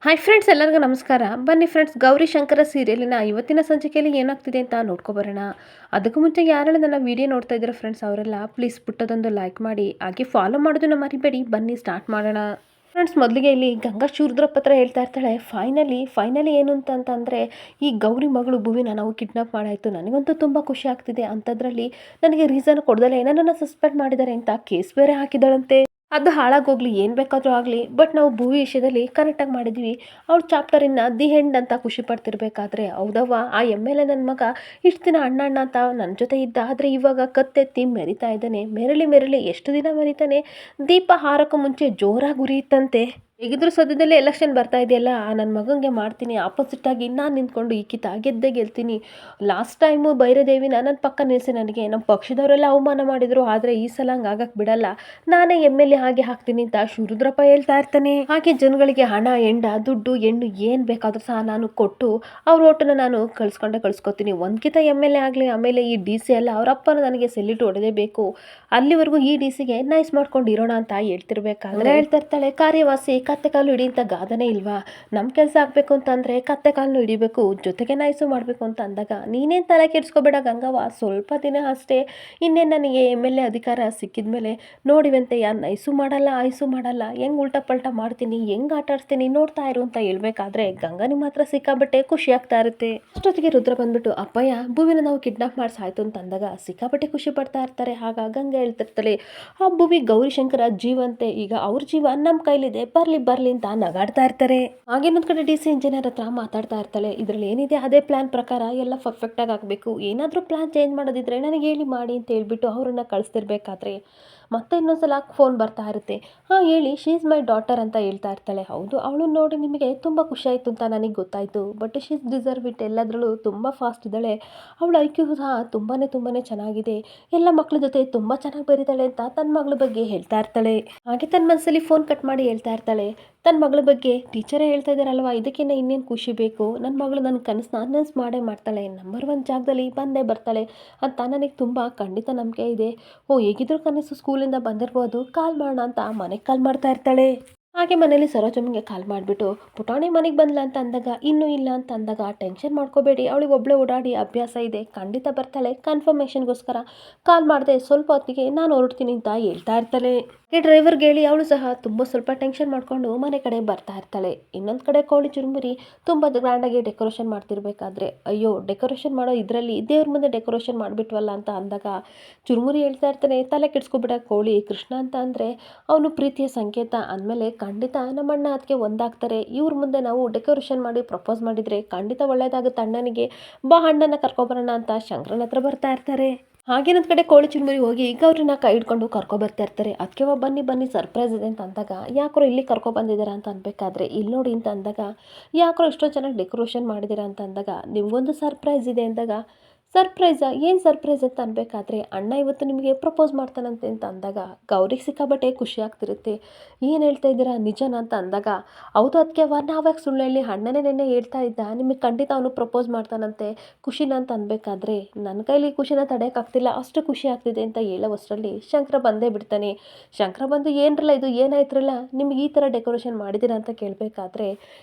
Hi friends, ಎಲ್ಲರಿಗೂ ನಮಸ್ಕಾರ. ಬನ್ನಿ ಫ್ರೆಂಡ್ಸ್, ಗೌರಿ ಶಂಕರ ಸೀರಿಯಲಿನ ಇವತ್ತಿನ ಸಂಚಿಕೆಯಲ್ಲಿ ಏನಾಗ್ತಿದೆ ಅಂತ ನೋಡ್ಕೊಬರೋಣ. ಅದಕ್ಕೂ ಮುಂಚೆ ಯಾರೆಲ್ಲ ನನ್ನ ವಿಡಿಯೋ ನೋಡ್ತಾ ಇದ್ದೀರಾ ಫ್ರೆಂಡ್ಸ್, ಅವರೆಲ್ಲ ಪ್ಲೀಸ್ ಪುಟ್ಟದೊಂದು ಲೈಕ್ ಮಾಡಿ, ಹಾಗೆ ಫಾಲೋ ಮಾಡೋದನ್ನ ಮರಿಬೇಡಿ. ಬನ್ನಿ ಸ್ಟಾರ್ಟ್ ಮಾಡೋಣ. ಫ್ರೆಂಡ್ಸ್, ಮೊದಲಿಗೆ ಇಲ್ಲಿ ಗಂಗಾ ಶೂದ್ರಪ್ಪ ಹತ್ರ ಹೇಳ್ತಾ ಇರ್ತಾಳೆ, ಫೈನಲಿ ಏನು ಅಂತಂದರೆ ಈ ಗೌರಿ ಮಗಳು ಭುವಿನ ನಾವು ಕಿಡ್ನಾಪ್ ಮಾಡಾಯಿತು. ನನಗಂತೂ ತುಂಬ ಖುಷಿ ಆಗ್ತಿದೆ. ಅಂಥದ್ರಲ್ಲಿ ನನಗೆ ರೀಸನ್ ಕೊಡ್ದಲೆ ನನ್ನನ್ನು ಸಸ್ಪೆಂಡ್ ಮಾಡಿದ್ದಾರೆ ಅಂತ ಕೇಸ್ ಬೇರೆ ಹಾಕಿದಳಂತೆ. ಅದು ಹಾಳಾಗೋಗ್ಲಿ, ಏನು ಬೇಕಾದರೂ ಆಗಲಿ, ಬಟ್ ನಾವು ಭೂವಿ ವಿಷಯದಲ್ಲಿ ಕರೆಕ್ಟಾಗಿ ಮಾಡಿದ್ವಿ. ಅವ್ಳು ಚಾಪ್ಟರಿನ ದಿ ಹೆಂಡ್ ಅಂತ ಖುಷಿ ಪಡ್ತಿರ್ಬೇಕಾದ್ರೆ, ಹೌದವ್ವ, ಆ ಎಮ್ ಎಲ್ ಎ ನನ್ನ ಮಗ ಇಷ್ಟು ದಿನ ಅಣ್ಣ ಅಣ್ಣ ಅಂತ ನನ್ನ ಜೊತೆ ಇದ್ದ, ಆದರೆ ಇವಾಗ ಕತ್ತೆತ್ತಿ ಮೆರಿತಾ ಇದ್ದಾನೆ. ಮೆರಳಿ ಎಷ್ಟು ದಿನ ಮೆರಿತಾನೆ. ದೀಪ ಹಾರಕ್ಕೂ ಮುಂಚೆ ಜೋರಾಗಿ ಉರಿಯುತ್ತಂತೆ. ಹೇಗಿದ್ರು ಸದ್ಯದಲ್ಲೇ ಎಲೆಕ್ಷನ್ ಬರ್ತಾ ಇದೆಯಲ್ಲ, ನನ್ನ ಮಗನಿಗೆ ಮಾಡ್ತೀನಿ, ಆಪೋಸಿಟಾಗಿ ನಾನು ನಿಂತ್ಕೊಂಡು ಈಕಿತ ಗೆದ್ದೇ ಗೆಲ್ತೀನಿ. ಲಾಸ್ಟ್ ಟೈಮು ಭೈರದೇವಿನ ನನ್ನ ಪಕ್ಕ ನಿಲ್ಲಿಸಿ ನನಗೆ ನಮ್ಮ ಪಕ್ಷದವರೆಲ್ಲ ಅವಮಾನ ಮಾಡಿದರು, ಆದರೆ ಈ ಸಲ ಹಂಗೆ ಆಗಕ್ಕೆ ಬಿಡಲ್ಲ, ನಾನೇ ಎಮ್ ಎಲ್ ಎ ಹಾಗೆ ಹಾಕ್ತೀನಿ ಅಂತ ಶಿವರುದ್ರಪ್ಪ ಹೇಳ್ತಾ ಇರ್ತಾನೆ. ಹಾಗೆ ಜನಗಳಿಗೆ ಹಣ, ಎಂಡ, ದುಡ್ಡು, ಹೆಣ್ಣು ಏನು ಬೇಕಾದರೂ ಸಹ ನಾನು ಕೊಟ್ಟು ಅವ್ರ ಓಟನ್ನ ನಾನು ಕಳ್ಸ್ಕೊತೀನಿ. ಒಂದ್ಕಿತ ಎಮ್ ಎಲ್ ಎ ಆಗಲಿ, ಆಮೇಲೆ ಈ ಡಿ ಸಿ ಎಲ್ಲ ಅವರಪ್ಪನ ನನಗೆ ಸೆಲ್ಯೂಟ್ ಹೊಡೆದೇಬೇಕು. ಅಲ್ಲಿವರೆಗೂ ಈ ಡಿ ಸಿಗೆ ನೈಸ್ ಮಾಡ್ಕೊಂಡು ಇರೋಣ ಅಂತ ಹೇಳ್ತಿರ್ಬೇಕಾದ್ರೆ ಹೇಳ್ತಾ ಇರ್ತಾಳೆ, ಕಾರ್ಯವಾಸಿ ಕತ್ತೆ ಕಾಲು ಹಿಡಿ ಅಂತ ಗಾದನೇ ಇಲ್ವಾ? ನಮ್ಮ ಕೆಲಸ ಆಗಬೇಕು ಅಂತಂದರೆ ಕತ್ತೆ ಕಾಲನ್ನು ಹಿಡಿಬೇಕು, ಜೊತೆಗೆ ನೈಸು ಮಾಡಬೇಕು ಅಂತ ಅಂದಾಗ, ನೀನೇನು ತಲೆ ಕೆಡಿಸ್ಕೋಬೇಡ ಗಂಗವ್ವ, ಸ್ವಲ್ಪ ದಿನ ಅಷ್ಟೇ, ಇನ್ನೇನು ನನಗೆ ಎಮ್ ಎಲ್ ಎ ಅಧಿಕಾರ ಸಿಕ್ಕಿದ ಮೇಲೆ ನೋಡಿವಂತೆ, ಯಾರು ನೈಸು ಮಾಡಲ್ಲ ಆಯ್ಸು ಮಾಡಲ್ಲ, ಹೆಂಗೆ ಉಲ್ಟಾ ಪಲ್ಟಾ ಮಾಡ್ತೀನಿ, ಹೆಂಗೆ ಆಟ ಆಡ್ತೀನಿ ನೋಡ್ತಾ ಇರು ಅಂತ ಹೇಳ್ಬೇಕಾದ್ರೆ, ಗಂಗಾ ನಿಮ್ಮ ಹತ್ರ ಸಿಕ್ಕಾಬಟ್ಟೆ ಖುಷಿ ಆಗ್ತಾ ಇರುತ್ತೆ. ಅಷ್ಟೊತ್ತಿಗೆ ರುದ್ರ ಬಂದ್ಬಿಟ್ಟು, ಅಪ್ಪಯ್ಯ ಭುವಿನ ನಾವು ಕಿಡ್ನಾಪ್ ಮಾಡಿಸಾಯ್ತು ಅಂತ ಅಂದಾಗ ಸಿಕ್ಕಾಬಟ್ಟೆ ಖುಷಿ ಪಡ್ತಾ ಇರ್ತಾರೆ. ಆಗ ಗಂಗಾ ಹೇಳ್ತಿರ್ತಾಳೆ, ಆ ಭುವಿ ಗೌರಿಶಂಕರ ಜೀವಂತೆ, ಈಗ ಅವ್ರ ಜೀವ ನಮ್ಮ ಕೈಲಿದೆ, ಬರ್ಲಿ ಅಂತ ನಗಾಡ್ತಾ ಇರ್ತಾರೆ. ಹಾಗೇನೊಂದ್ ಕಡೆ ಡಿ ಸಿ ಇಂಜಿನಿಯರ್ ಹತ್ರ ಮಾತಾಡ್ತಾ ಇರ್ತಾಳೆ, ಇದ್ರಲ್ಲಿ ಏನಿದೆ ಅದೇ ಪ್ಲಾನ್ ಪ್ರಕಾರ ಎಲ್ಲ ಪರ್ಫೆಕ್ಟ್ ಆಗಿ ಆಗಬೇಕು, ಏನಾದರೂ ಪ್ಲಾನ್ ಚೇಂಜ್ ಮಾಡೋದಿದ್ರೆ ನನಗೆ ಹೇಳಿ ಮಾಡಿ ಅಂತ ಹೇಳ್ಬಿಟ್ಟು ಅವ್ರನ್ನ ಕಳಿಸ್ತಿರ್ಬೇಕಾದ್ರೆ ಮತ್ತೆ ಇನ್ನೊಂದ್ಸಲ ಫೋನ್ ಬರ್ತಾ ಇರುತ್ತೆ. ಹೇಳಿ, ಶೀ ಈಸ್ ಮೈ ಡಾಟರ್ ಅಂತ ಹೇಳ್ತಾ ಇರ್ತಾಳೆ. ಹೌದು, ಅವಳು ನೋಡಿ ನಿಮಗೆ ತುಂಬ ಖುಷಿ ಆಯಿತು ಅಂತ ನನಗೆ ಗೊತ್ತಾಯಿತು, ಬಟ್ ಶೀ ಡಿಸರ್ವ್ ಇಟ್, ಎಲ್ಲದರಲ್ಲೂ ತುಂಬ ಫಾಸ್ಟ್ ಇದ್ದಾಳೆ, ಅವಳ ಐ ಕ್ಯೂ ಸಹ ತುಂಬಾ ಚೆನ್ನಾಗಿದೆ, ಎಲ್ಲ ಮಕ್ಕಳ ಜೊತೆ ತುಂಬ ಚೆನ್ನಾಗಿ ಬರೀತಾಳೆ ಅಂತ ತನ್ನ ಮಗಳ ಬಗ್ಗೆ ಹೇಳ್ತಾ ಇರ್ತಾಳೆ. ಹಾಗೆ ತನ್ನ ಮನಸ್ಸಲ್ಲಿ ಫೋನ್ ಕಟ್ ಮಾಡಿ ಹೇಳ್ತಾ ಇರ್ತಾಳೆ, ತನ್ನ ಮಗಳ ಬಗ್ಗೆ ಟೀಚರೇ ಹೇಳ್ತಾ ಇದ್ದಾರಲ್ವ, ಇದಕ್ಕಿಂತ ಇನ್ನೇನು ಖುಷಿ ಬೇಕು, ನನ್ನ ಮಗಳು ನನ್ನ ಕನಸನ್ನ ನನಸು ಮಾಡೇ ಮಾಡ್ತಾಳೆ, ನಂಬರ್ 1 ಜಾಗದಲ್ಲಿ ಬಂದೇ ಬರ್ತಾಳೆ ಅಂತ ನನಗೆ ತುಂಬ ಖಂಡಿತ ನಂಬಿಕೆ ಇದೆ. ಹೇಗಿದ್ರು ಕನಸು ಸ್ಕೂಲಿಂದ ಬಂದಿರ್ಬೋದು, ಕಾಲ್ ಮಾಡೋಣ ಅಂತ ಮನೆಗೆ ಕಾಲ್ ಮಾಡ್ತಾ ಇರ್ತಾಳೆ. ಹಾಗೆ ಮನೇಲಿ ಸರೋಜಮ್ಮಗೆ ಕಾಲ್ ಮಾಡಿಬಿಟ್ಟು, ಪುಟಾಣಿ ಮನೆಗೆ ಬಂದ್ಲ ಅಂತ ಅಂದಾಗ, ಇನ್ನೂ ಇಲ್ಲ ಅಂತ ಅಂದಾಗ, ಟೆನ್ಷನ್ ಮಾಡ್ಕೋಬೇಡಿ, ಅವಳಿಗೆ ಒಬ್ಬಳೇ ಓಡಾಡಿ ಅಭ್ಯಾಸ ಇದೆ, ಖಂಡಿತ ಬರ್ತಾಳೆ, ಕನ್ಫರ್ಮೇಷನ್ಗೋಸ್ಕರ ಕಾಲ್ ಮಾಡಿದೆ, ಸ್ವಲ್ಪ ಹೊತ್ತಿಗೆ ನಾನು ಹೊರಡ್ತೀನಿ ಅಂತ ಹೇಳ್ತಾ ಇರ್ತಾಳೆ. ಈ ಡ್ರೈವರ್ಗೆ ಹೇಳಿ ಅವಳು ಸಹ ತುಂಬ ಸ್ವಲ್ಪ ಟೆನ್ಷನ್ ಮಾಡಿಕೊಂಡು ಮನೆ ಕಡೆ ಬರ್ತಾ ಇರ್ತಾಳೆ. ಇನ್ನೊಂದು ಕಡೆ ಕೋಳಿ ಚುರುಮುರಿ ತುಂಬ ಗ್ರ್ಯಾಂಡಾಗಿ ಡೆಕೋರೇಷನ್ ಮಾಡ್ತಿರ್ಬೇಕಾದ್ರೆ, ಅಯ್ಯೋ ಡೆಕೋರೇಷನ್ ಮಾಡೋ ಇದರಲ್ಲಿ ದೇವ್ರ ಮುಂದೆ ಡೆಕೋರೇಷನ್ ಮಾಡಿಬಿಟ್ವಲ್ಲ ಅಂತ ಅಂದಾಗ ಚುರುಮುರಿ ಹೇಳ್ತಾ ಇರ್ತಾನೆ, ತಲೆ ಕೆಡಿಸ್ಕೊಬಿಡ ಕೋಳಿ, ಕೃಷ್ಣ ಅಂತ ಅಂದರೆ ಅವನು ಪ್ರೀತಿಯ ಸಂಕೇತ ಅಂದಮೇಲೆ ಖಂಡಿತ ನಮ್ಮ ಅಣ್ಣ ಅದಕ್ಕೆ ಒಂದಾಗ್ತಾರೆ, ಇವ್ರ ಮುಂದೆ ನಾವು ಡೆಕೋರೇಷನ್ ಮಾಡಿ ಪ್ರಪೋಸ್ ಮಾಡಿದರೆ ಖಂಡಿತ ಒಳ್ಳೇದಾಗುತ್ತೆ ಅಣ್ಣನಿಗೆ, ಬಾ ಅಣ್ಣನ ಕರ್ಕೊಬರೋಣ ಅಂತ ಶಂಕರನ ಹತ್ರ ಬರ್ತಾ ಇರ್ತಾರೆ. ಹಾಗೇನೊಂದು ಕಡೆ ಕೋಳಿ ಚುರುಮುರಿ ಹೋಗಿ ಗೌರಿನ ಕೈ ಹಿಡ್ಕೊಂಡು ಕರ್ಕೊಬರ್ತಾ ಇರ್ತಾರೆ. ಅದಕ್ಕೆ ಬನ್ನಿ ಸರ್ಪ್ರೈಸ್ ಇದೆ ಅಂತ ಅಂದಾಗ, ಯಾಕೋ ಇಲ್ಲಿ ಕರ್ಕೊಬಂದಿದ್ದೀರಾ ಅಂತ ಅನ್ಬೇಕಾದ್ರೆ, ಇಲ್ಲಿ ನೋಡಿ ಅಂತ ಅಂದಾಗ, ಯಾಕೋ ಇಷ್ಟೊಂದು ಚೆನ್ನಾಗಿ ಡೆಕೋರೇಷನ್ ಮಾಡಿದ್ದೀರಾ ಅಂತ ಅಂದಾಗ, ನಿಮಗೊಂದು ಸರ್ಪ್ರೈಸ್ ಇದೆ ಅಂದಾಗ, ಸರ್ಪ್ರೈಸಾ, ಏನು ಸರ್ಪ್ರೈಸ್ ಅಂತ ಅನ್ಬೇಕಾದ್ರೆ, ಅಣ್ಣ ಇವತ್ತು ನಿಮಗೆ ಪ್ರಪೋಸ್ ಮಾಡ್ತಾನಂತೆ ಅಂತ ಅಂದಾಗ ಗೌರಿಗೆ ಸಿಕ್ಕಾಬಟ್ಟೆ ಖುಷಿ ಆಗ್ತಿರುತ್ತೆ. ಏನು ಹೇಳ್ತಾ ಇದ್ದೀರಾ, ನಿಜನಾ ಅಂತ ಅಂದಾಗ, ಹೌದು ಅದಕ್ಕೆ ನಾವ್ಯಾಕೆ ಸುಳ್ಳು ಹೇಳಿ, ಅಣ್ಣನೇ ನೆನ್ನೆ ಹೇಳ್ತಾ ಇದ್ದ ನಿಮಗೆ ಖಂಡಿತ ಅವನು ಪ್ರಪೋಸ್ ಮಾಡ್ತಾನಂತೆ, ಖುಷಿನ ಅಂತ ಅನ್ಬೇಕಾದ್ರೆ, ನನ್ನ ಕೈಲಿ ಖುಷಿನ ತಡೆಯೋಕ್ಕಾಗ್ತಿಲ್ಲ, ಅಷ್ಟು ಖುಷಿ ಆಗ್ತಿದೆ ಅಂತ ಹೇಳೋವಷ್ಟರಲ್ಲಿ ಶಂಕರ ಬಂದೇ ಬಿಡ್ತಾನೆ. ಶಂಕರ ಬಂದು, ಏನರಲ್ಲ ಇದು, ಏನಾಯ್ತ್ರಲ್ಲ, ನಿಮ್ಗೆ ಈ ಥರ ಡೆಕೋರೇಷನ್ ಮಾಡಿದ್ದೀರಾ ಅಂತ ಕೇಳಬೇಕಾದ್ರೆ,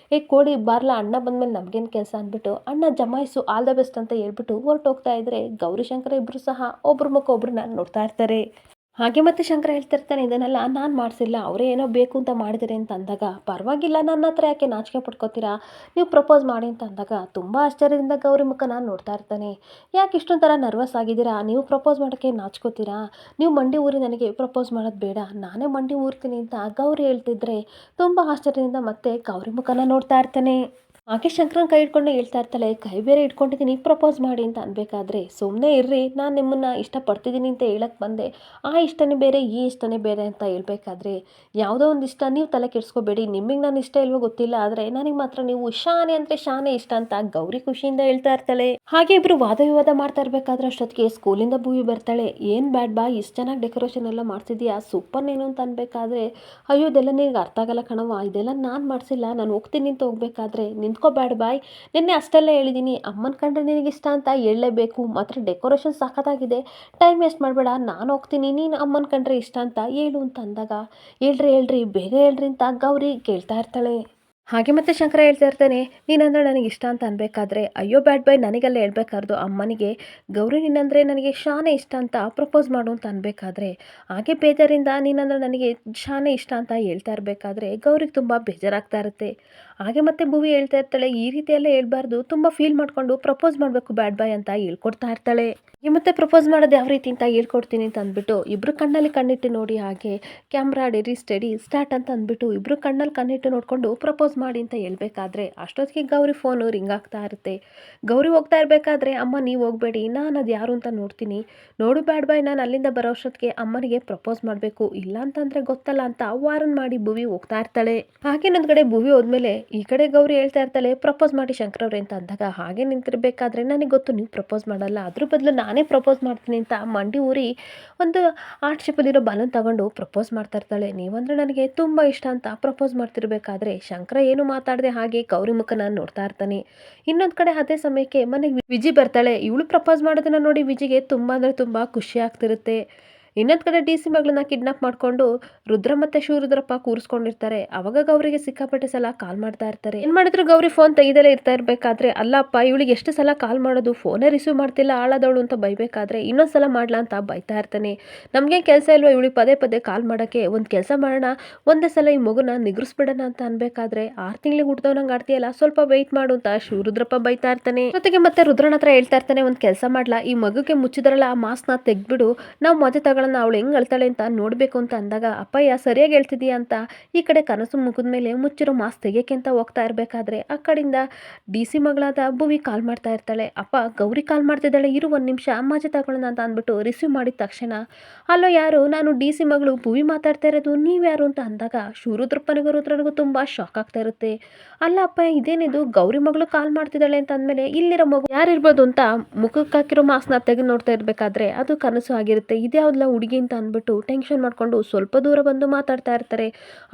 ಕೋಳಿ ಬಾರ್ಲ, ಅಣ್ಣ ಬಂದಮೇಲೆ ನಮಗೇನು ಕೆಲಸ ಅಂದ್ಬಿಟ್ಟು, ಅಣ್ಣ ಜಮಾಯಿಸು, ಆಲ್ ದ ಬೆಸ್ಟ್ ಅಂತ ಹೇಳ್ಬಿಟ್ಟು ಹೊರಟೋಗ್ತಾ ಇದ್ರೆ, ಗೌರಿಶಂಕರ ಇಬ್ಬರು ಸಹ ಒಬ್ರ ಮುಖ ಒಬ್ರನ್ನ ನೋಡ್ತಾ ಇರ್ತಾರೆ. ಹಾಗೆ ಮತ್ತೆ ಶಂಕರ ಹೇಳ್ತಿರ್ತಾನೆ, ಇದನ್ನೆಲ್ಲ ನಾನು ಮಾಡಿಸಿಲ್ಲ, ಅವರೇ ಏನೋ ಬೇಕು ಅಂತ ಮಾಡಿದರೆ ಅಂತ ಅಂದಾಗ, ಪರವಾಗಿಲ್ಲ, ನನ್ನ ಹತ್ರ ಯಾಕೆ ನಾಚಿಕೆ ಪಡ್ಕೋತೀರಾ, ನೀವು ಪ್ರಪೋಸ್ ಮಾಡಿ ಅಂತ ಅಂದಾಗ ತುಂಬ ಆಶ್ಚರ್ಯದಿಂದ ಗೌರಿ ಮುಖನ ನೋಡ್ತಾ ಇರ್ತಾನೆ. ಯಾಕೆ ಇಷ್ಟೊಂದು ಥರ ನರ್ವಸ್ ಆಗಿದ್ದೀರಾ, ನೀವು ಪ್ರಪೋಸ್ ಮಾಡೋಕ್ಕೆ ನಾಚ್ಕೋತೀರಾ, ನೀವು ಮಂಡಿ ಊರಿ ನನಗೆ ಪ್ರಪೋಸ್ ಮಾಡೋದು ಬೇಡ, ನಾನೇ ಮಂಡಿ ಊರ್ತೀನಿ ಅಂತ ಗೌರಿ ಹೇಳ್ತಿದ್ರೆ, ತುಂಬ ಆಶ್ಚರ್ಯದಿಂದ ಮತ್ತೆ ಗೌರಿ ಮುಖನ ನೋಡ್ತಾ ಇರ್ತಾನೆ. ಆಕೆ ಶಂಕರನ್ ಕೈ ಹಿಡ್ಕೊಂಡು ಹೇಳ್ತಾ ಇರ್ತಾಳೆ, ಕೈ ಬೇರೆ ಇಟ್ಕೊಂಡಿದ್ದೀನಿ, ಪ್ರಪೋಸ್ ಮಾಡಿ ಅಂತ ಅನ್ಬೇಕಾದ್ರೆ, ಸುಮ್ಮನೆ ಇರ್ರಿ, ನಾನು ನಿಮ್ಮನ್ನು ಇಷ್ಟಪಡ್ತಿದ್ದೀನಿ ಅಂತ ಹೇಳಕ್ಕೆ ಬಂದೆ, ಆ ಇಷ್ಟನೇ ಬೇರೆ ಈ ಇಷ್ಟನೇ ಬೇರೆ ಅಂತ ಹೇಳ್ಬೇಕಾದ್ರೆ, ಯಾವುದೋ ಒಂದು ಇಷ್ಟ, ನೀವು ತಲೆ ಕೆಡಿಸ್ಕೋಬೇಡಿ, ನಿಮಗೆ ನಾನು ಇಷ್ಟ ಇಲ್ವೋ ಗೊತ್ತಿಲ್ಲ, ಆದರೆ ನನಗೆ ಮಾತ್ರ ನೀವು ಶಾನೆ ಅಂದರೆ ಶಾನೆ ಇಷ್ಟ ಅಂತ ಗೌರಿ ಖುಷಿಯಿಂದ ಹೇಳ್ತಾ ಇರ್ತಾಳೆ. ಹಾಗೆ ಇಬ್ಬರು ವಾದ ವಿವಾದ ಮಾಡ್ತಾ ಇರಬೇಕಾದ್ರೆ ಅಷ್ಟೊತ್ತಿಗೆ ಸ್ಕೂಲಿಂದ ಭೂವಿ ಬರ್ತಾಳೆ. ಏನು ಬ್ಯಾಡ್ ಬಾ, ಇಷ್ಟು ಚೆನ್ನಾಗಿ ಡೆಕೋರೇಷನ್ ಎಲ್ಲ ಮಾಡ್ತಿದ್ಯಾ, ಸೂಪರ್ ನೀನು ಅಂತ ಅನ್ಬೇಕಾದ್ರೆ, ಅಯ್ಯೋ ಇದೆಲ್ಲ ನಿನಗೆ ಅರ್ಥ ಆಗಲ್ಲ ಕಣವ, ಇದೆಲ್ಲ ನಾನು ಮಾಡಿಸಿಲ್ಲ, ನಾನು ಹೋಗ್ತೀನಿ ಅಂತ ಹೋಗ್ಬೇಕಾದ್ರೆ, ನಿಂತ್ಕೋಬೇಡ ಬಾಯ್, ನಿನ್ನೆ ಅಷ್ಟೆಲ್ಲ ಹೇಳಿದ್ದೀನಿ, ಅಮ್ಮನ ಕಂಡ್ರೆ ನಿನಗಿಷ್ಟ ಅಂತ ಹೇಳಲೇಬೇಕು, ಮಾತ್ರ ಡೆಕೋರೇಷನ್ ಸಖತ್ತಾಗಿದೆ, ಟೈಮ್ ವೇಸ್ಟ್ ಮಾಡಬೇಡ, ನಾನು ಹೋಗ್ತೀನಿ, ನೀನು ಅಮ್ಮನ ಕಂಡ್ರೆ ಇಷ್ಟ ಅಂತ ಹೇಳು ಅಂತ ಅಂದಾಗ, ಹೇಳ್ರಿ ಬೇಗ ಹೇಳ್ರಿ ಅಂತ ಗೌರಿ ಕೇಳ್ತಾ ಇರ್ತಾಳೆ. ಹಾಗೆ ಮತ್ತೆ ಶಂಕರ ಹೇಳ್ತಾ ಇರ್ತಾನೆ, ನೀನಂದ್ರೆ ನನಗೆ ಇಷ್ಟ ಅಂತ ಅನ್ಬೇಕಾದ್ರೆ ಅಯ್ಯೋ ಬ್ಯಾಡ್ ಬಾಯ್ ನನಗೆಲ್ಲ ಹೇಳ್ಬೇಕಾರ್ದು ಅಮ್ಮನಿಗೆ ಗೌರಿ ನೀನಂದ್ರೆ ನನಗೆ ಶಾನೆ ಇಷ್ಟ ಅಂತ ಪ್ರಪೋಸ್ ಮಾಡು ಅಂತ ಅನ್ಬೇಕಾದ್ರೆ ಹಾಗೆ ಬೇಜಾರಿಂದ ನೀನಂದ್ರೆ ನನಗೆ ಶಾನೆ ಇಷ್ಟ ಅಂತ ಹೇಳ್ತಾ ಇರಬೇಕಾದ್ರೆ ಗೌರಿಗೆ ತುಂಬ ಬೇಜಾರಾಗ್ತಾ ಇರುತ್ತೆ. ಹಾಗೆ ಮತ್ತೆ ಭುವಿ ಹೇಳ್ತಾ ಇರ್ತಾಳೆ, ಈ ರೀತಿ ಎಲ್ಲ ಹೇಳ್ಬಾರ್ದು, ತುಂಬ ಫೀಲ್ ಮಾಡ್ಕೊಂಡು ಪ್ರಪೋಸ್ ಮಾಡಬೇಕು ಬ್ಯಾಡ್ ಬಾಯ್ ಅಂತ ಹೇಳ್ಕೊಡ್ತಾ ಇರ್ತಾಳೆ. ಈ ಮತ್ತೆ ಪ್ರಪೋಸ್ ಮಾಡೋದು ಯಾವ ರೀತಿ ಅಂತ ಹೇಳ್ಕೊಡ್ತೀನಿ ಅಂತ ಅಂದ್ಬಿಟ್ಟು ಇಬ್ರು ಕಣ್ಣಲ್ಲಿ ಕಣ್ಣಿಟ್ಟು ನೋಡಿ ಹಾಗೆ ಕ್ಯಾಮ್ರಾ ರೆಡಿ ಸ್ಟಡಿ ಸ್ಟಾರ್ಟ್ ಅಂತ ಅಂದ್ಬಿಟ್ಟು ಇಬ್ರು ಕಣ್ಣಲ್ಲಿ ಕಣ್ಣಿಟ್ಟು ನೋಡಿಕೊಂಡು ಪ್ರಪೋಸ್ ಮಾಡಿ ಅಂತ ಹೇಳ್ಬೇಕಾದ್ರೆ ಅಷ್ಟೊತ್ತಿಗೆ ಗೌರಿ ಫೋನು ರಿಂಗ್ ಆಗ್ತಾ ಇರುತ್ತೆ. ಗೌರಿ ಹೋಗ್ತಾ ಇರಬೇಕಾದ್ರೆ ಅಮ್ಮ ನೀವು ಹೋಗಬೇಡಿ, ನಾನು ಅದು ಯಾರು ಅಂತ ನೋಡ್ತೀನಿ, ನೋಡು ಬ್ಯಾಡ್ ಬಾಯ್ ನಾನು ಅಲ್ಲಿಂದ ಬರೋ ಅಷ್ಟೊತ್ತಿಗೆ ಅಮ್ಮನಿಗೆ ಪ್ರಪೋಸ್ ಮಾಡಬೇಕು, ಇಲ್ಲ ಅಂತಂದರೆ ಗೊತ್ತಲ್ಲ ಅಂತ ವಾರನ್ ಮಾಡಿ ಭುವಿ ಹೋಗ್ತಾ ಇರ್ತಾಳೆ. ಹಾಗೆ ಇನ್ನೊಂದು ಕಡೆ ಭುವಿ ಹೋದ್ಮೇಲೆ ಈ ಕಡೆ ಗೌರಿ ಹೇಳ್ತಾ ಇರ್ತಾಳೆ ಪ್ರಪೋಸ್ ಮಾಡಿ ಶಂಕರ್ ಅವ್ರೆ ಅಂತ ಅಂದಾಗ ಹಾಗೆ ನಿಂತಿರ್ಬೇಕಾದ್ರೆ ನನಗೆ ಗೊತ್ತು ನೀವು ಪ್ರಪೋಸ್ ಮಾಡಲ್ಲ, ಅದ್ರ ಬದಲು ನಾನೇ ಪ್ರಪೋಸ್ ಮಾಡ್ತೀನಿ ಅಂತ ಮಂಡಿ ಊರಿ ಒಂದು ಆರ್ಟ್ ಶೇಪಲ್ಲಿರೋ ಬಲೂನ್ ತಗೊಂಡು ಪ್ರಪೋಸ್ ಮಾಡ್ತಾ ಇರ್ತಾಳೆ. ನೀವಂದ್ರೆ ನನಗೆ ತುಂಬ ಇಷ್ಟ ಅಂತ ಪ್ರಪೋಸ್ ಮಾಡ್ತಿರ್ಬೇಕಾದ್ರೆ ಶಂಕರ ಏನು ಮಾತಾಡದೆ ಹಾಗೆ ಗೌರಿ ಮುಖನ ನೋಡ್ತಾ ಇರ್ತಾನೆ. ಇನ್ನೊಂದು ಕಡೆ ಅದೇ ಸಮಯಕ್ಕೆ ಮನೆಗೆ ವಿಜಿ ಬರ್ತಾಳೆ. ಇವಳು ಪ್ರಪೋಸ್ ಮಾಡೋದನ್ನ ನೋಡಿ ವಿಜಿಗೆ ತುಂಬ ಅಂದರೆ ತುಂಬ ಖುಷಿ ಆಗ್ತಿರುತ್ತೆ. ಇನ್ನೊಂದು ಕಡೆ ಡಿ ಸಿ ಮಗಳನ್ನ ಕಿಡ್ನಾಪ್ ಮಾಡಿಕೊಂಡು ರುದ್ರ ಮತ್ತೆ ಶಿವರುದ್ರಪ್ಪ ಕೂರಿಸ್ಕೊಂಡಿರ್ತಾರೆ. ಅವಾಗ ಗೌರಿಗೆ ಸಿಕ್ಕಾಪಟ್ಟೆ ಸಲ ಕಾಲ್ ಮಾಡ್ತಾ ಇರ್ತಾರೆ. ಏನ್ ಮಾಡಿದ್ರು ಗೌರಿ ಫೋನ್ ತೆಗೆದಲೇ ಇರ್ತಾ ಇರ್ಬೇಕಾದ್ರೆ ಅಲ್ಲಪ್ಪ ಇವಳಿಗೆ ಎಷ್ಟು ಸಲ ಕಾಲ್ ಮಾಡೋದು, ಫೋನೇ ರಿಸೀವ್ ಮಾಡ್ತಿಲ್ಲ ಆಳದವಳು ಅಂತ ಬೈಬೇಕಾದ್ರೆ ಇನ್ನೊಂದ್ಸಲ ಮಾಡ್ಲಾ ಅಂತ ಬೈತಾ ಇರ್ತಾನೆ. ನಮ್ಗೆ ಕೆಲಸ ಇಲ್ವಾ ಇವಳಿಗೆ ಪದೇ ಪದೇ ಕಾಲ್ ಮಾಡೋಕ್ಕೆ, ಒಂದು ಕೆಲಸ ಮಾಡೋಣ ಒಂದೇ ಸಲ ಈ ಮಗುನ ನಿಗ್ರಿಸ್ಬಿಡೋಣ ಅಂತ ಅನ್ಬೇಕಾದ್ರೆ 6 ತಿಂಗಳಿಗೆ ಹುಟ್ಟಿದವನಂಗೆ ಆಡ್ತೀಯಲ್ಲ ಸ್ವಲ್ಪ ವೆಯ್ಟ್ ಮಾಡು ಅಂತ ಶಿವರುದ್ರಪ್ಪ ಬೈತಾ ಇರ್ತಾನೆ. ಜೊತೆಗೆ ಮತ್ತೆ ರುದ್ರನ ಹತ್ರ ಹೇಳ್ತಾ ಇರ್ತಾನೆ, ಒಂದು ಕೆಲಸ ಮಾಡ್ಲಾ ಈ ಮಗುಗೆ ಮುಚ್ಚಿದ್ರಲ್ಲ ಆ ಮಾಸ್ಕ್ನ ತೆಗ್ಬಿಡು, ನಾವು ಮದುವೆ ತಗೊಳ್ಳೋಣ, ಅವಳು ಹೆಂಗ್ ಅಳ್ತಾಳೆ ಅಂತ ನೋಡ್ಬೇಕು ಅಂತ ಅಂದಾಗ ಅಪ್ಪಯ್ಯ ಸರಿಯಾಗಿ ಹೇಳ್ತಿದೀಯ ಅಂತ ಈ ಕಡೆ ಕನಸು ಮುಗಿದ ಮೇಲೆ ಮುಚ್ಚಿರೋ ಮಾಸ್ಕ್ ತೆಗಿಯಕ್ಕೆ ಅಂತ ಹೋಗ್ತಾ ಇರಬೇಕಾದ್ರೆ ಆ ಕಡೆಯಿಂದ ಡಿ ಸಿ ಮಗಳಾದ ಭುವಿ ಕಾಲ್ ಮಾಡ್ತಾ ಇರ್ತಾಳೆ. ಅಪ್ಪ ಗೌರಿ ಕಾಲ್ ಮಾಡ್ತಿದ್ದಾಳೆ, ಇರು ಒಂದು ನಿಮಿಷ ಮಜಾ ತಗೊಳ್ಳೋಣ ಅಂತ ಅಂದ್ಬಿಟ್ಟು ರಿಸೀವ್ ಮಾಡಿದ ತಕ್ಷಣ ಅಲ್ಲೋ ಯಾರು, ನಾನು ಡಿ ಸಿ ಮಗಳು ಭುವಿ ಮಾತಾಡ್ತಾ ಇರೋದು, ನೀವ್ಯಾರು ಅಂತ ಅಂದಾಗ ಶಿವರುದ್ರಪ್ಪನಿಗೂ ರುದ್ರನಿಗೂ ತುಂಬ ಶಾಕ್ ಆಗ್ತಾ ಇರುತ್ತೆ. ಅಲ್ಲ ಅಪ್ಪ ಇದೇನಿದು ಗೌರಿ ಮಗಳು ಕಾಲ್ ಮಾಡ್ತಿದ್ದಾಳೆ ಅಂತ ಅಂದಮೇಲೆ ಇಲ್ಲಿರೋ ಮಗು ಯಾರಿರ್ಬೋದು ಅಂತ ಮುಖಕ್ಕೆ ಹಾಕಿರೋ ಮಾಸ್ಕ್ನ ತೆಗೆದು ನೋಡ್ತಾ ಇರಬೇಕಾದ್ರೆ ಅದು ಕನಸು ಆಗಿರುತ್ತೆ. ಇದ್ಯಾವ್ದಲ್ಲ ಹುಡುಗಿ ಅಂತ ಅಂದ್ಬಿಟ್ಟು ಟೆನ್ಷನ್ ಮಾಡ್ಕೊಂಡು ಸ್ವಲ್ಪ ದೂರ ಬಂದು ಮಾತಾಡ್ತಾ ಇರ್ತಾರೆ.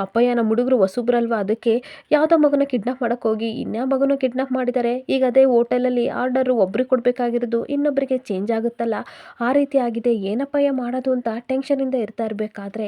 ಅಪ್ಪಯ್ಯ ನಮ್ಮ ಹುಡುಗರು ಹೊಸಬ್ರಲ್ವಾ, ಅದಕ್ಕೆ ಯಾವುದೋ ಮಗುನ ಕಿಡ್ನಾಪ್ ಮಾಡೋಕ್ಕೆ ಹೋಗಿ ಇನ್ಯಾವ ಮಗುನ ಕಿಡ್ನಾಪ್ ಮಾಡಿದ್ದಾರೆ, ಈಗ ಅದೇ ಹೋಟೆಲಲ್ಲಿ ಆರ್ಡರು ಒಬ್ರಿಗೆ ಕೊಡಬೇಕಾಗಿರೋದು ಇನ್ನೊಬ್ಬರಿಗೆ ಚೇಂಜ್ ಆಗುತ್ತಲ್ಲ ಆ ರೀತಿ ಆಗಿದೆ, ಏನಪ್ಪಯ್ಯ ಮಾಡೋದು ಅಂತ ಟೆನ್ಷನಿಂದ ಇರ್ತಾ ಇರಬೇಕಾದ್ರೆ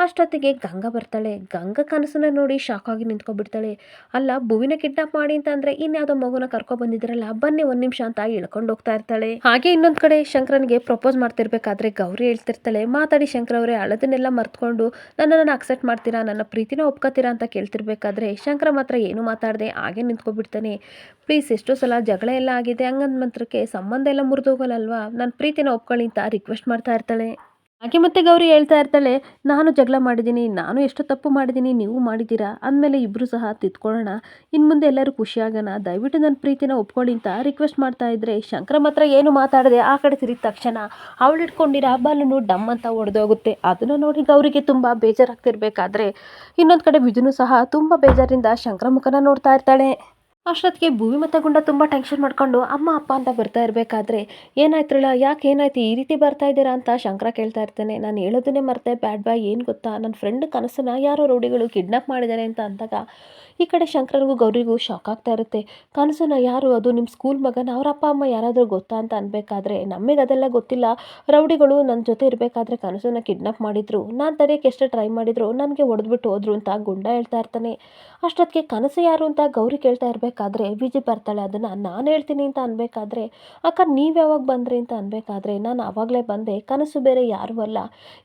ಅಷ್ಟೊತ್ತಿಗೆ ಗಂಗಾ ಬರ್ತಾಳೆ. ಗಂಗಾ ಕನಸನ್ನ ನೋಡಿ ಶಾಕ್ ಆಗಿ ನಿಂತ್ಕೊಬಿಡ್ತಾಳೆ. ಅಲ್ಲ ಭುವಿನ ಕಿಡ್ನಾಪ್ ಮಾಡಿ ಅಂತ ಅಂದ್ರೆ ಇನ್ಯಾವುದೋ ಮಗುನ ಕರ್ಕೊ ಬಂದಿದ್ರಲ್ಲ, ಬನ್ನಿ ಒಂದು ನಿಮಿಷ ಅಂತ ಹೇಳ್ಕೊಂಡು ಹೋಗ್ತಾ ಇರ್ತಾಳೆ. ಹಾಗೆ ಇನ್ನೊಂದು ಕಡೆ ಶಂಕರನಿಗೆ ಪ್ರಪೋಸ್ ಮಾಡ್ತಿರ್ಬೇಕಾದ್ರೆ ಗೌರಿ ಹೇಳ್ತಿರ್ತಾಳೆ, ಮಾತಾಡಿ ಶಂಕರ್ ಅವರೇ, ಅಳದನ್ನೆಲ್ಲ ಮರ್ತ್ಕೊಂಡು ನನ್ನನ್ನು ಅಕ್ಸೆಪ್ಟ್ ಮಾಡ್ತೀರಾ, ನನ್ನ ಪ್ರೀತಿನ ಒಪ್ಕೋತೀರಾ ಅಂತ ಕೇಳ್ತಿರ್ಬೇಕಾದ್ರೆ ಶಂಕರ ಮಾತ್ರ ಏನು ಮಾತಾಡದೆ ಹಾಗೆ ನಿಂತ್ಕೊಬಿಡ್ತಾನೆ. ಪ್ಲೀಸ್ ಎಷ್ಟೋ ಸಲ ಜಗಳ ಎಲ್ಲ ಆಗಿದೆ, ಹಂಗಂದ್ ಮಾತ್ರಕ್ಕೆ ಸಂಬಂಧ ಎಲ್ಲ ಮುರಿದೋಗಲ್ಲಲ್ವಾ, ನನ್ನ ಪ್ರೀತಿನ ಒಪ್ಕೊಳ್ಳಿ ಅಂತ ರಿಕ್ವೆಸ್ಟ್ ಮಾಡ್ತಾ ಇರ್ತಾಳೆ. ಹಾಗೆ ಮತ್ತೆ ಗೌರಿ ಹೇಳ್ತಾ ಇರ್ತಾಳೆ, ನಾನು ಜಗಳ ಮಾಡಿದ್ದೀನಿ, ನಾನು ಎಷ್ಟು ತಪ್ಪು ಮಾಡಿದ್ದೀನಿ, ನೀವು ಮಾಡಿದ್ದೀರಾ ಅಂದಮೇಲೆ ಇಬ್ಬರು ಸಹ ತಿದ್ಕೊಳ್ಳೋಣ, ಇನ್ನು ಮುಂದೆ ಎಲ್ಲರೂ ಖುಷಿಯಾಗೋಣ, ದಯವಿಟ್ಟು ನನ್ನ ಪ್ರೀತಿನ ಒಪ್ಕೊಳ್ಳಿ ಅಂತ ರಿಕ್ವೆಸ್ಟ್ ಮಾಡ್ತಾ ಇದ್ರೆ ಶಂಕರ ಮಾತ್ರ ಏನು ಮಾತಾಡದೆ ಆ ಕಡೆ ತಿರುಗಿದ ತಕ್ಷಣ ಅವಳು ಇಟ್ಕೊಂಡಿರೋ ಬಲೂನು ಡಮ್ ಅಂತ ಒಡೆದೋಗುತ್ತೆ. ಅದನ್ನು ನೋಡಿ ಗೌರಿಗೆ ತುಂಬ ಬೇಜಾರಾಗ್ತಿರ್ಬೇಕಾದ್ರೆ ಇನ್ನೊಂದು ಕಡೆ ವಿಜುನು ಸಹ ತುಂಬ ಬೇಜಾರಿಂದ ಶಂಕರ ಮುಖನ ನೋಡ್ತಾ ಇರ್ತಾಳೆ. ಅಷ್ಟೊತ್ತಿಗೆ ಭೂಮಿ ಮತ್ತು ಗುಂಡ ತುಂಬ ಟೆನ್ಷನ್ ಮಾಡ್ಕೊಂಡು ಅಮ್ಮ ಅಪ್ಪ ಅಂತ ಬರ್ತಾ ಇರಬೇಕಾದ್ರೆ ಏನಾಯ್ತಲ್ಲ, ಯಾಕೆ ಏನಾಯ್ತು ಈ ರೀತಿ ಬರ್ತಾ ಇದ್ದೀರಾ ಅಂತ ಶಂಕರ ಕೇಳ್ತಾ ಇರ್ತಾನೆ. ನಾನು ಹೇಳೋದನ್ನೇ ಮರ್ತೆ ಬ್ಯಾಡ್ ಬಾಯ್, ಏನು ಗೊತ್ತಾ, ನನ್ನ ಫ್ರೆಂಡ್ ಕನಸನ್ನ ಯಾರೋ ರೌಡಿಗಳು ಕಿಡ್ನಾಪ್ ಮಾಡಿದ್ದಾರೆ ಅಂತ ಅಂದಾಗ ಈ ಕಡೆ ಶಂಕರನಿಗೂ ಗೌರಿಗೂ ಶಾಕ್ ಆಗ್ತಾ ಇರುತ್ತೆ. ಕನಸನ್ನ ಯಾರು, ಅದು ನಿಮ್ಮ ಸ್ಕೂಲ್ ಮಗನ, ಅವ್ರ ಅಪ್ಪ ಅಮ್ಮ ಯಾರಾದರೂ ಗೊತ್ತಾ ಅಂತ ಅನ್ಬೇಕಾದ್ರೆ ನಮಗೆ ಅದೆಲ್ಲ ಗೊತ್ತಿಲ್ಲ, ರೌಡಿಗಳು ನನ್ನ ಜೊತೆ ಇರಬೇಕಾದ್ರೆ ಕನಸನ್ನ ಕಿಡ್ನಾಪ್ ಮಾಡಿದ್ರು, ನಾನು ತಡೆಯೋಕ್ಕೆ ಎಷ್ಟೇ ಟ್ರೈ ಮಾಡಿದ್ರು ನನಗೆ ಹೊಡೆದ್ಬಿಟ್ಟು ಹೋದ್ರು ಅಂತ ಗುಂಡ ಹೇಳ್ತಾ ಇರ್ತಾನೆ. ಅಷ್ಟೊತ್ತಿಗೆ ಕನಸು ಯಾರು ಅಂತ ಗೌರಿ ಕೇಳ್ತಾ ಇರಬೇಕಾದ್ರೆ ವಿಜಿ ಬರ್ತಾಳೆ. ಅದನ್ನು ನಾನು ಹೇಳ್ತೀನಿ ಅಂತ ಅನ್ಬೇಕಾದ್ರೆ ಅಕ್ಕ ನೀವು ಯಾವಾಗ ಬಂದ್ರಿ ಅಂತ ಅನ್ಬೇಕಾದ್ರೆ ನಾನು ಆವಾಗಲೇ ಬಂದೆ, ಕನಸು ಬೇರೆ ಯಾರೂ ಅಲ್ಲ,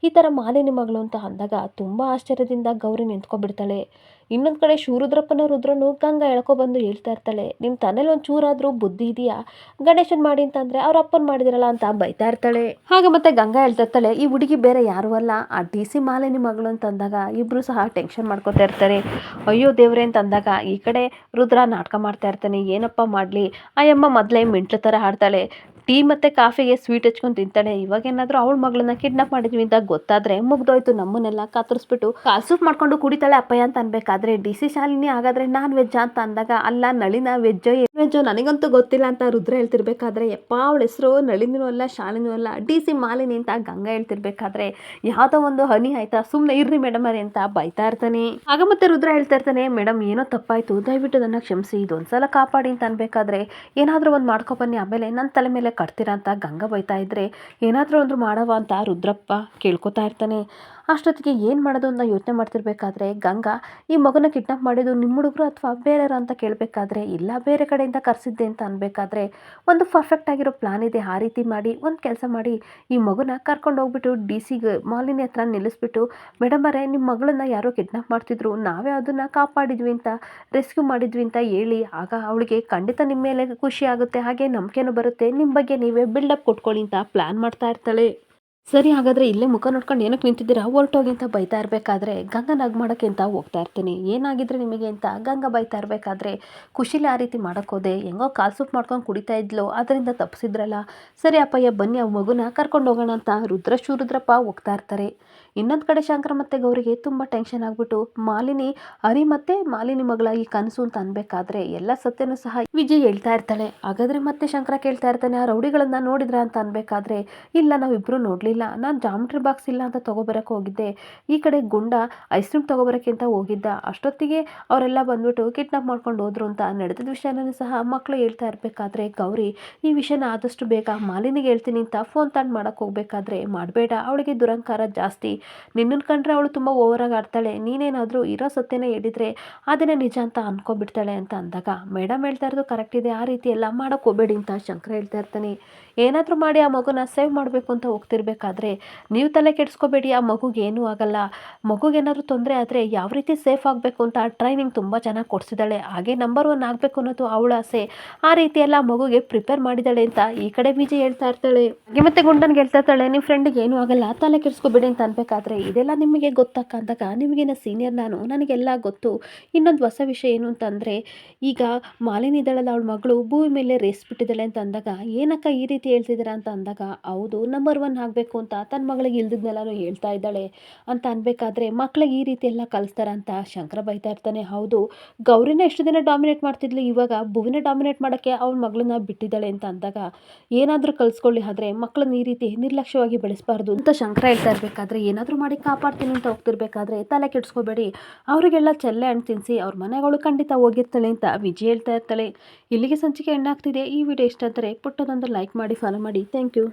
ಈ ಥರ ಮಾಲಿನಿ ಮಗಳು ಅಂತ ಅಂದಾಗ ತುಂಬ ಆಶ್ಚರ್ಯದಿಂದ ಗೌರಿ ನಿಂತ್ಕೊಬಿಡ್ತಾಳೆ. ಇನ್ನೊಂದು ಕಡೆ ಶಿವರುದ್ರಪ್ಪನ ರುದ್ರನು ಗಂಗಾ ಎಳ್ಕೊಬಂದು ಹೇಳ್ತಾ ಇರ್ತಾಳೆ, ನಿಮ್ಮ ತಲೆಯಲ್ಲಿ ಒಂದು ಚೂರಾದರೂ ಬುದ್ಧಿ ಇದೆಯಾ, ಗಣೇಶನ್ ಮಾಡಿ ಅಂತಂದರೆ ಅವ್ರ ಅಪ್ಪನ ಮಾಡಿದಿರಲ್ಲ ಅಂತ ಬೈತಾ ಇರ್ತಾಳೆ. ಹಾಗೆ ಮತ್ತೆ ಗಂಗಾ ಹೇಳ್ತಾ ಇರ್ತಾಳೆ, ಈ ಹುಡುಗಿ ಬೇರೆ ಯಾರೂ ಅಲ್ಲ, ಆ ಡಿ ಸಿ ಮಾಲಿನಿ ಮಗಳು ಅಂತ ಅಂದಾಗ ಇಬ್ಬರು ಸಹ ಟೆನ್ಷನ್ ಮಾಡ್ಕೊತಾ ಇರ್ತಾರೆ. ಅಯ್ಯೋ ದೇವ್ರೆ ಅಂತ ಅಂದಾಗ ಈ ಕಡೆ ರುದ್ರ ನಾಟಕ ಮಾಡ್ತಾ ಇರ್ತಾನೆ, ಏನಪ್ಪ ಮಾಡಲಿ, ಅಯ್ಯಮ್ಮ ಮೊದಲೇ ಮಿಂಟ್ಲ ಥರ ಹಾಡ್ತಾಳೆ, ಟೀ ಮತ್ತು ಕಾಫಿಗೆ ಸ್ವೀಟ್ ಹಚ್ಕೊಂಡು ತಿಂತಾಳೆ, ಇವಾಗೇನಾದರೂ ಅವಳ ಮಗಳನ್ನ ಕಿಡ್ನಾಪ್ ಮಾಡಿದ್ವಿ ಅಂತ ಗೊತ್ತಾದರೆ ಮುಗ್ದೋಯ್ತು, ನಮ್ಮನ್ನೆಲ್ಲ ಕಾತರಿಸ್ಬಿಟ್ಟು ಕಾಲ್ ಸೂಪ್ ಮಾಡ್ಕೊಂಡು ಕುಡಿತಾಳೆ ಅಪ್ಪಯ್ಯ ಅಂತ ಅನ್ಬೇಕಾದ್ರೆ ಡಿ ಸಿ ಶಾಲಿನಿ ಹಾಗಾದರೆ ನಾನ್ ವೆಜ್ಜಾ ಅಂತ ಅಂದಾಗ ಅಲ್ಲ ನಳಿನ ವೆಜ್ಜೋ ಏನು ವೆಜ್ಜೋ ನನಗಂತೂ ಗೊತ್ತಿಲ್ಲ ಅಂತ ರುದ್ರ ಹೇಳ್ತಿರ್ಬೇಕಾದ್ರೆ ಯಪ್ಪ ಅವಳ ಹೆಸರು ನಳಿನಿನೂ ಅಲ್ಲ ಶಾಲಿನೂ ಅಲ್ಲ ಡಿ ಸಿ ಮಾಲಿನಿ ಅಂತ ಗಂಗಾ ಹೇಳ್ತಿರ್ಬೇಕಾದ್ರೆ ಯಾವುದೋ ಒಂದು ಹನಿ ಆಯ್ತಾ, ಸುಮ್ಮನೆ ಇರ್ರಿ ಮೇಡಮ್ ಅರೆ ಅಂತ ಬೈತಾ ಇರ್ತಾನೆ. ಆಗ ಮತ್ತೆ ರುದ್ರ ಹೇಳ್ತಾ ಇರ್ತಾನೆ, ಮೇಡಮ್ ಏನೋ ತಪ್ಪಾಯಿತು, ದಯವಿಟ್ಟು ನನ್ನ ಕ್ಷಮಿಸಿ, ಇದೊಂದ್ಸಲ ಕಾಪಾಡಿ ಅಂತ ಅನ್ಬೇಕಾದ್ರೆ ಏನಾದರೂ ಒಂದು ಮಾಡ್ಕೊಬನ್ನಿ, ಆಮೇಲೆ ನನ್ನ ತಲೆ ಮೇಲೆ ಕಟ್ತೀರಾ ಅಂತ ಗಂಗಾ ಬೈತಾ ಇದ್ರೆ ಏನಾದರೂ ಒಂದು ಮಾಡವ ಅಂತ ರುದ್ರಪ್ಪ ಕೇಳ್ಕೊತಾ ಇರ್ತಾನೆ. ಅಷ್ಟೊತ್ತಿಗೆ ಏನು ಮಾಡೋದು ಅಂತ ಯೋಚನೆ ಮಾಡ್ತಿರ್ಬೇಕಾದ್ರೆ ಗಂಗಾ ಈ ಮಗುನ ಕಿಡ್ನಾಪ್ ಮಾಡಿದ್ದು ನಿಮ್ಮ ಹುಡುಗರು ಅಥವಾ ಬೇರೆಯವ್ರು ಅಂತ ಕೇಳಬೇಕಾದ್ರೆ ಇಲ್ಲ ಬೇರೆ ಕಡೆಯಿಂದ ಕರೆಸಿದ್ದೆ ಅಂತ ಅನ್ಬೇಕಾದ್ರೆ ಒಂದು ಪರ್ಫೆಕ್ಟ್ ಆಗಿರೋ ಪ್ಲಾನ್ ಇದೆ. ಆ ರೀತಿ ಮಾಡಿ ಒಂದು ಕೆಲಸ ಮಾಡಿ ಈ ಮಗುನ ಕರ್ಕೊಂಡು ಹೋಗ್ಬಿಟ್ಟು ಡಿ.ಸಿ ಮಾಲಿನಿ ಹತ್ರ ನಿಲ್ಲಿಸ್ಬಿಟ್ಟು, ಮೇಡಮ್ ಅವರೇ ನಿಮ್ಮ ಮಗಳನ್ನ ಯಾರೋ ಕಿಡ್ನಾಪ್ ಮಾಡ್ತಿದ್ರು, ನಾವೇ ಅದನ್ನ ಕಾಪಾಡಿದ್ವಿ ಅಂತ ರೆಸ್ಕ್ಯೂ ಮಾಡಿದ್ವಿ ಅಂತ ಹೇಳಿ. ಆಗ ಅವಳಿಗೆ ಖಂಡಿತ ನಿಮ್ಮ ಮೇಲೆ ಖುಷಿ ಆಗುತ್ತೆ, ಹಾಗೆ ನಂಬಿಕೆನೂ ಬರುತ್ತೆ, ನಿಮ್ಮ ಬಗ್ಗೆ ನೀವೇ ಬಿಲ್ಡಪ್ ಕೊಟ್ಕೊಳ್ಳಿ ಅಂತ ಪ್ಲಾನ್ ಮಾಡ್ತಾ ಇರ್ತಾಳೆ. ಸರಿ ಹಾಗಾದರೆ ಇಲ್ಲೇ ಮುಖ ನೋಡ್ಕೊಂಡು ಏನಕ್ಕೆ ನಿಂತಿದ್ದೀರಾ, ಹೊರಟೋಗಿ ಅಂತ ಬೈತಾ ಇರಬೇಕಾದ್ರೆ ಗಂಗಾ ನಗ್ ಮಾಡೋಕ್ಕೆ ಅಂತ ಹೋಗ್ತಾ ಇರ್ತೀನಿ. ಏನಾಗಿದ್ರೆ ನಿಮಗೆ ಅಂತ ಗಂಗಾ ಬೈತಾ ಇರಬೇಕಾದ್ರೆ ಖುಷಿಲಿ ಆ ರೀತಿ ಮಾಡೋಕ್ಕೋದೆ, ಹೆಂಗೋ ಕಾಲು ಸೂಪ್ ಮಾಡ್ಕೊಂಡು ಕುಡಿತಾ ಇದ್ಲು, ಅದರಿಂದ ತಪ್ಪಿಸಿದ್ರಲ್ಲ, ಸರಿ ಅಪ್ಪಯ್ಯ ಬನ್ನಿ ಆ ಮಗುನ ಕರ್ಕೊಂಡು ಹೋಗೋಣ ಅಂತ ರುದ್ರಪ್ಪ ಹೋಗ್ತಾ ಇರ್ತಾರೆ. ಇನ್ನೊಂದು ಕಡೆ ಶಂಕರ ಮತ್ತು ಗೌರಿಗೆ ತುಂಬ ಟೆನ್ಷನ್ ಆಗಿಬಿಟ್ಟು ಮಾಲಿನಿ ಹರಿ ಮತ್ತು ಮಾಲಿನಿ ಮಗಳ ಈ ಕನಸು ಅಂತ ಅನ್ಬೇಕಾದ್ರೆ ಎಲ್ಲ ಸತ್ಯನೂ ಸಹ ವಿಜಯ್ ಹೇಳ್ತಾ ಇರ್ತಾಳೆ. ಹಾಗಾದರೆ ಮತ್ತೆ ಶಂಕರ ಕೇಳ್ತಾ ಇರ್ತಾನೆ, ಆ ರೌಡಿಗಳನ್ನ ನೋಡಿದ್ರ ಅಂತ ಅನ್ಬೇಕಾದ್ರೆ ಇಲ್ಲ ನಾವಿಬ್ಬರು ನೋಡಲಿಲ್ಲ, ನಾನು ಜಾಮಿಟ್ರಿ ಬಾಕ್ಸ್ ಇಲ್ಲ ಅಂತ ತೊಗೊಬರಕ್ಕೆ ಹೋಗಿದ್ದೆ, ಈ ಕಡೆ ಗುಂಡ ಐಸ್ ಕ್ರೀಮ್ ತೊಗೊಬರಕ್ಕೆ ಅಂತ ಹೋಗಿದ್ದ, ಅಷ್ಟೊತ್ತಿಗೆ ಅವರೆಲ್ಲ ಬಂದ್ಬಿಟ್ಟು ಕಿಡ್ನಾಪ್ ಮಾಡ್ಕೊಂಡು ಹೋದ್ರು ಅಂತ ನಡೆದ ವಿಷಯನೂ ಸಹ ಮಕ್ಕಳು ಹೇಳ್ತಾ ಇರಬೇಕಾದ್ರೆ ಗೌರಿ ಈ ವಿಷಯನ ಆದಷ್ಟು ಬೇಗ ಮಾಲಿನಿಗೆ ಹೇಳ್ತೀನಿ ಅಂತ ಫೋನ್ ತಂದು ಮಾಡೋಕ್ಕೆ ಹೋಗ್ಬೇಕಾದ್ರೆ ಮಾಡಬೇಡ, ಅವಳಿಗೆ ದುರಂಕಾರ ಜಾಸ್ತಿ, ನಿನ್ನನ್ನು ಕಂಡ್ರೆ ಅವಳು ತುಂಬ ಓವರಾಗಿ ಆಡ್ತಾಳೆ, ನೀನೇನಾದರೂ ಇರೋ ಸತ್ಯನೇ ಹೇಳಿದರೆ ಅದನ್ನೇ ನಿಜ ಅಂತ ಅನ್ಕೊಬಿಡ್ತಾಳೆ ಅಂತ ಅಂದಾಗ ಮೇಡಮ್ ಹೇಳ್ತಾ ಇರೋದು ಕರೆಕ್ಟ್ ಇದೆ, ಆ ರೀತಿ ಎಲ್ಲ ಮಾಡೋಕ್ಕೆ ಹೋಗಬೇಡಿ ಅಂತ ಶಂಕರ ಹೇಳ್ತಾ ಇರ್ತಾನೆ. ಏನಾದರೂ ಮಾಡಿ ಆ ಮಗುನ ಸೇವ್ ಮಾಡಬೇಕು ಅಂತ ಹೋಗ್ತಿರ್ಬೇಕಾದ್ರೆ ನೀವು ತಲೆ ಕೆಡಿಸ್ಕೋಬೇಡಿ, ಆ ಮಗುಗೆ ಏನೂ ಆಗಲ್ಲ, ಮಗುಗೇನಾದರೂ ತೊಂದರೆ ಆದರೆ ಯಾವ ರೀತಿ ಸೇಫ್ ಆಗಬೇಕು ಅಂತ ಟ್ರೈನಿಂಗ್ ತುಂಬ ಚೆನ್ನಾಗಿ ಕೊಡಿಸಿದ್ದಾಳೆ, ಹಾಗೆ ನಂಬರ್ 1 ಆಗಬೇಕು ಅನ್ನೋದು ಅವಳ ಆಸೆ, ಆ ರೀತಿ ಎಲ್ಲ ಮಗುಗೆ ಪ್ರಿಪೇರ್ ಮಾಡಿದ್ದಾಳೆ ಅಂತ ಈ ಕಡೆ ವಿಜಯ್ ಹೇಳ್ತಾ ಇರ್ತಾಳೆ. ಹಾಗೆ ಮತ್ತೆ ಗುಂಡನ್ಗೆ ಹೇಳ್ತಾ ಇರ್ತಾಳೆ, ನಿಮ್ಮ ಫ್ರೆಂಡಿಗೆ ಏನೂ ಆಗಲ್ಲ ತಲೆ ಕೆಡಿಸ್ಕೋಬೇಡಿ ಅಂತ ಅನ್ಬೇಕಾದ್ರೆ ಇದೆಲ್ಲ ನಿಮಗೆ ಗೊತ್ತಕ್ಕ ಅಂದಾಗ ನಿಮಗಿನ ಸೀನಿಯರ್ ನಾನು, ನನಗೆಲ್ಲ ಗೊತ್ತು, ಇನ್ನೊಂದು ಹೊಸ ವಿಷಯ ಏನು ಅಂತಂದರೆ ಈಗ ಮಾಲಿನಿ ಇದ್ದಾಳಲ್ಲ ಅವಳ ಮಗಳು ಭೂಮಿ ಮೇಲೆ ರೇಸ್ ಬಿಟ್ಟಿದ್ದಾಳೆ ಅಂತ ಅಂದಾಗ ಏನಕ್ಕ ಈ ರೀತಿ ಹೇಳ್ತಿದ್ದೀರಾ ಅಂತ ಅಂದಾಗ ಹೌದು ನಂಬರ್ 1 ಆಗಬೇಕು ಅಂತ ತನ್ನ ಮಗಳಿಗೆ ಇಲ್ದಿದ್ನೆಲ್ಲನೂ ಹೇಳ್ತಾ ಇದ್ದಾಳೆ ಅಂತ ಅನ್ಬೇಕಾದ್ರೆ ಮಕ್ಳಿಗೆ ಈ ರೀತಿ ಎಲ್ಲ ಕಲಿಸ್ತಾರ ಅಂತ ಶಂಕರ ಬೈತಾ ಇರ್ತಾನೆ. ಹೌದು ಗೌರಿನ ಎಷ್ಟು ದಿನ ಡಾಮಿನೇಟ್ ಮಾಡ್ತಿದ್ಲು, ಇವಾಗ ಭುವಿನ ಡಾಮಿನೇಟ್ ಮಾಡೋಕ್ಕೆ ಅವಳ ಮಗಳನ್ನ ಬಿಟ್ಟಿದ್ದಾಳೆ ಅಂತ ಅಂದಾಗ ಏನಾದರೂ ಕಲಿಸ್ಕೊಳ್ಳಿ, ಆದರೆ ಮಕ್ಕಳನ್ನ ಈ ರೀತಿ ನಿರ್ಲಕ್ಷ್ಯವಾಗಿ ಬೆಳೆಸಬಾರ್ದು ಅಂತ ಶಂಕರ ಹೇಳ್ತಾ ಇರಬೇಕಾದ್ರೆ ಏನಾದರೂ ಮಾಡಿ ಕಾಪಾಡ್ತೀನಿ ಅಂತ ಹೋಗ್ತಿರ್ಬೇಕಾದ್ರೆ ತಲೆ ಕೆಡಿಸ್ಕೋಬೇಡಿ, ಅವರಿಗೆಲ್ಲ ಚೆಲ್ಲೆ ಹಣ್ಣು ತಿನ್ನಿಸಿ ಅವ್ರ ಮನೆಗಳು ಖಂಡಿತ ಹೋಗಿರ್ತಾಳೆ ಅಂತ ವಿಜಯ್ ಹೇಳ್ತಾ ಇರ್ತಾಳೆ. ಇಲ್ಲಿಗೆ ಸಂಚಿಕೆ ಎಣ್ಣಾಗ್ತಿದೆ. ಈ ವಿಡಿಯೋ ಇಷ್ಟ ಆದರೆ ಪುಟ್ಟದೊಂದು ಲೈಕ್ ಮಾಡಿ, ಫಾಲೋ ಮಾಡಿ. Thank you.